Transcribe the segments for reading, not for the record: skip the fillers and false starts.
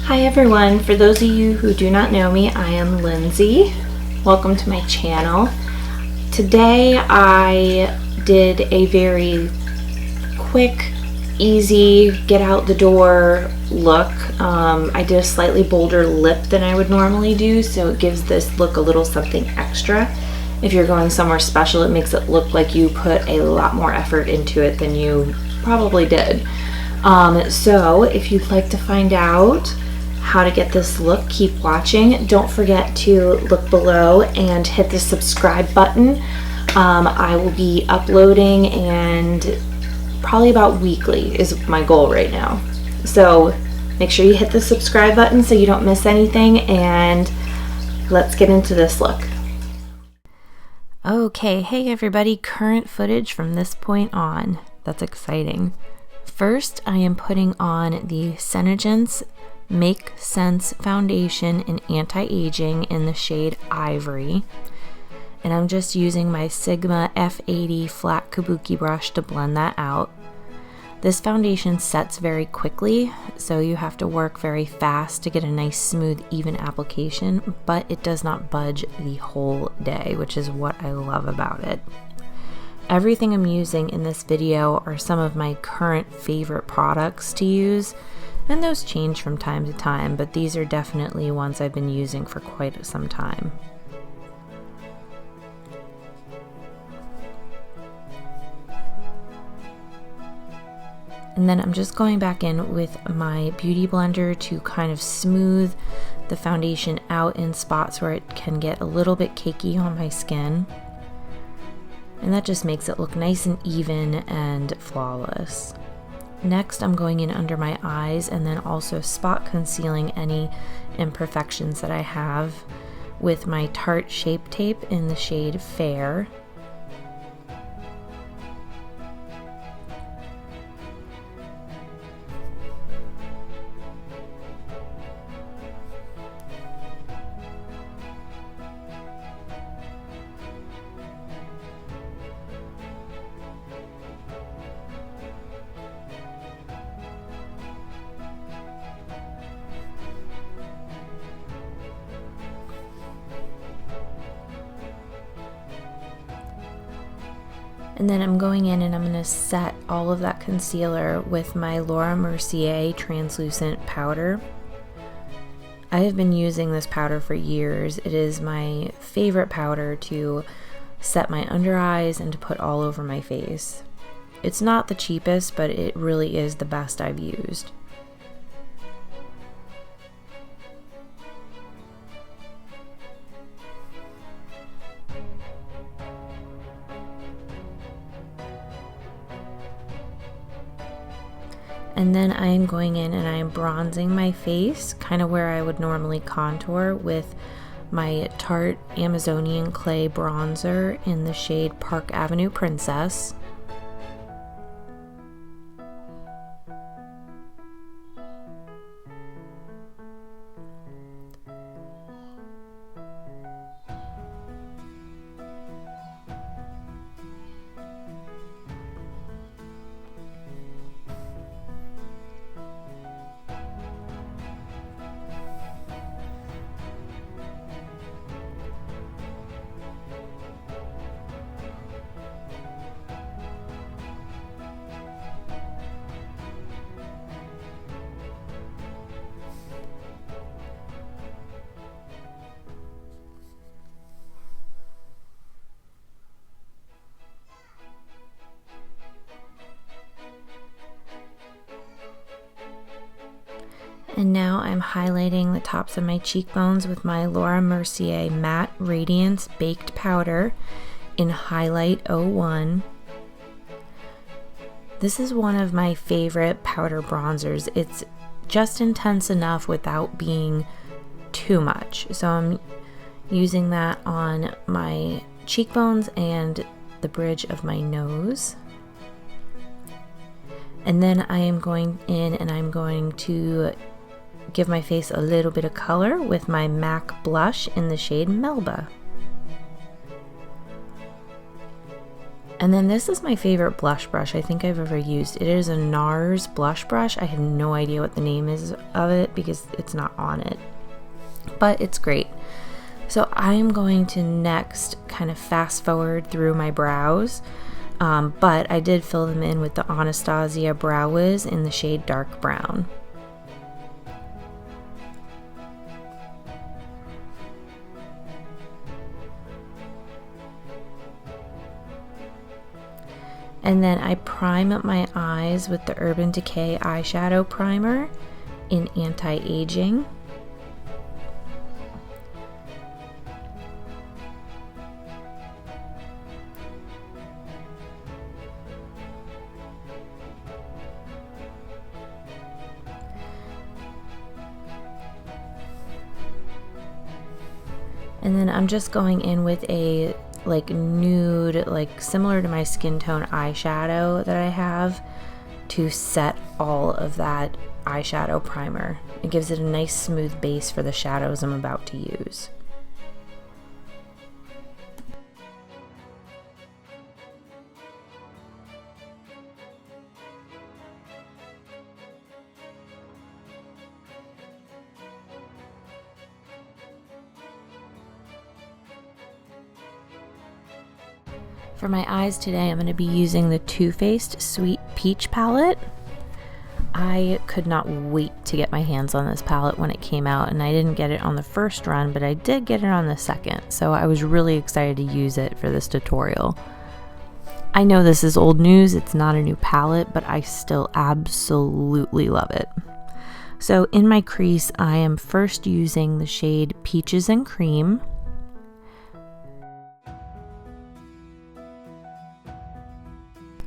Hi everyone, for those of you who do not know me, I am Lindsay. Welcome to my channel. Today I did a very quick, easy, get out the door look. I did a slightly bolder lip than I would normally do, so it gives this look a little something extra. If you're going somewhere special, it makes it look like you put a lot more effort into it than you probably did. So if you'd like to find out how to get this look, keep watching. Don't forget to look below and hit the subscribe button. I will be uploading and probably about weekly is my goal right now. So make sure you hit the subscribe button so you don't miss anything, and let's get into this look. Okay, hey everybody, current footage from this point on. That's exciting. First, I am putting on the Senegence Make Sense Foundation in Anti-Aging in the shade Ivory. And I'm just using my Sigma F80 flat kabuki brush to blend that out. This foundation sets very quickly, so you have to work very fast to get a nice smooth even application, but it does not budge the whole day, which is what I love about it. Everything I'm using in this video are some of my current favorite products to use, and those change from time to time, but these are definitely ones I've been using for quite some time. And then I'm just going back in with my beauty blender to kind of smooth the foundation out in spots where it can get a little bit cakey on my skin. And that just makes it look nice and even and flawless. Next, I'm going in under my eyes and then also spot concealing any imperfections that I have with my Tarte Shape Tape in the shade Fair. And then I'm going in and I'm going to set all of that concealer with my Laura Mercier translucent powder. I have been using this powder for years. It is my favorite powder to set my under eyes and to put all over my face. It's not the cheapest, but it really is the best I've used. And then I am going in and I am bronzing my face, kind of where I would normally contour, with my Tarte Amazonian Clay bronzer in the shade Park Avenue Princess. And now I'm highlighting the tops of my cheekbones with my Laura Mercier Matte Radiance Baked Powder in Highlight 01. This is one of my favorite powder bronzers. It's just intense enough without being too much. So I'm using that on my cheekbones and the bridge of my nose. And then I am going in and I'm going to give my face a little bit of color with my MAC blush in the shade Melba. And then this is my favorite blush brush I think I've ever used. It is a NARS blush brush. I have no idea what the name is of it because it's not on it, but it's great. So I'm going to next kind of fast forward through my brows, but I did fill them in with the Anastasia Brow Wiz in the shade Dark Brown. And then I prime up my eyes with the Urban Decay eyeshadow primer in Anti-Aging. And then I'm just going in with a like nude, like similar to my skin tone eyeshadow that I have to set all of that eyeshadow primer. It gives it a nice smooth base for the shadows I'm about to use. For my eyes today, I'm going to be using the Too Faced Sweet Peach palette. I could not wait to get my hands on this palette when it came out, and I didn't get it on the first run, but I did get it on the second, so I was really excited to use it for this tutorial. I know this is old news, it's not a new palette, but I still absolutely love it. So in my crease, I am first using the shade Peaches and Cream.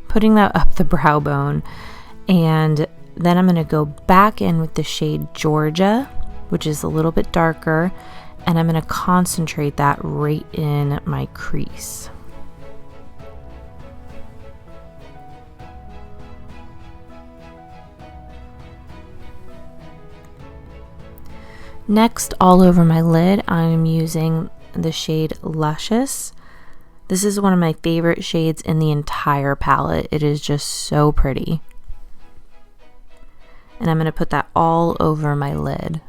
Putting that up the brow bone, and then I'm going to go back in with the shade Georgia, which is a little bit darker, and I'm going to concentrate that right in my crease. Next, all over my lid, I'm using the shade Luscious. This is one of my favorite shades in the entire palette. It is just so pretty. And I'm going to put that all over my lid.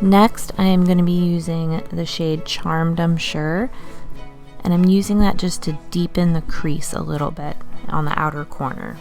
Next, I am going to be using the shade Charmed, I'm Sure, and I'm using that just to deepen the crease a little bit on the outer corner.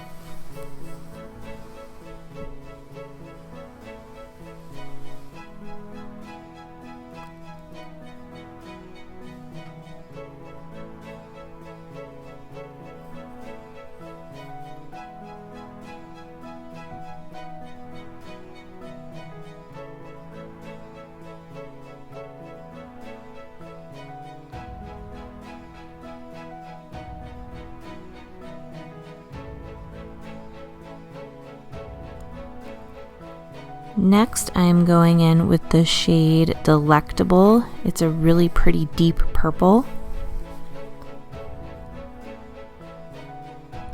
Next, I am going in with the shade Delectable. It's a really pretty deep purple.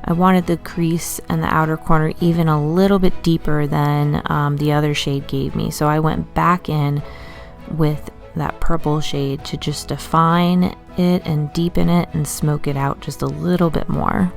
I wanted the crease and the outer corner even a little bit deeper than the other shade gave me, so I went back in with that purple shade to just define it and deepen it and smoke it out just a little bit more.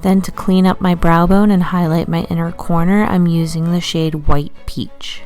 Then to clean up my brow bone and highlight my inner corner, I'm using the shade White Peach.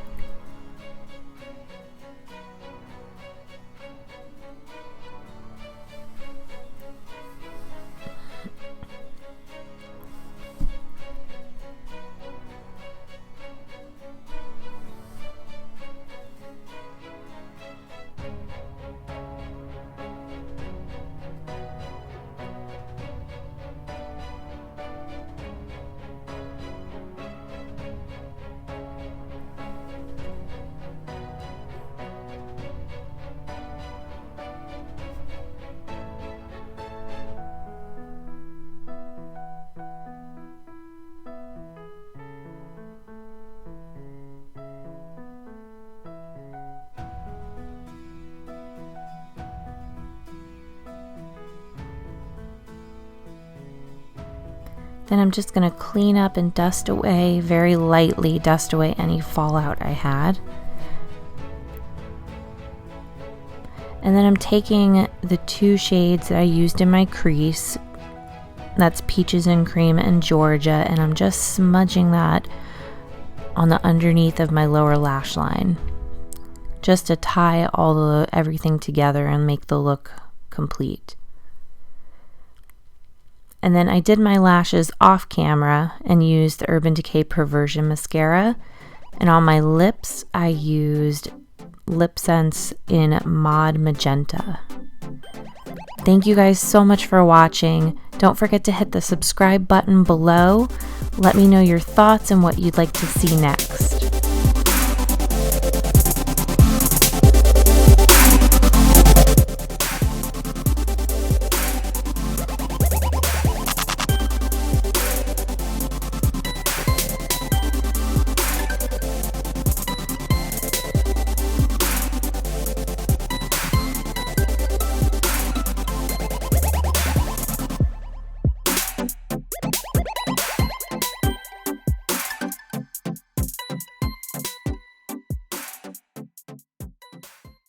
Then I'm just going to clean up and dust away, very lightly dust away any fallout I had. And then I'm taking the 2 shades that I used in my crease, that's Peaches and Cream and Georgia, and I'm just smudging that on the underneath of my lower lash line, just to tie everything together and make the look complete. And then I did my lashes off camera and used the Urban Decay Perversion mascara, and on my lips I used Lip Sense in Mod Magenta. Thank you guys so much for watching. Don't forget to hit the subscribe button below. Let me know your thoughts and what you'd like to see next.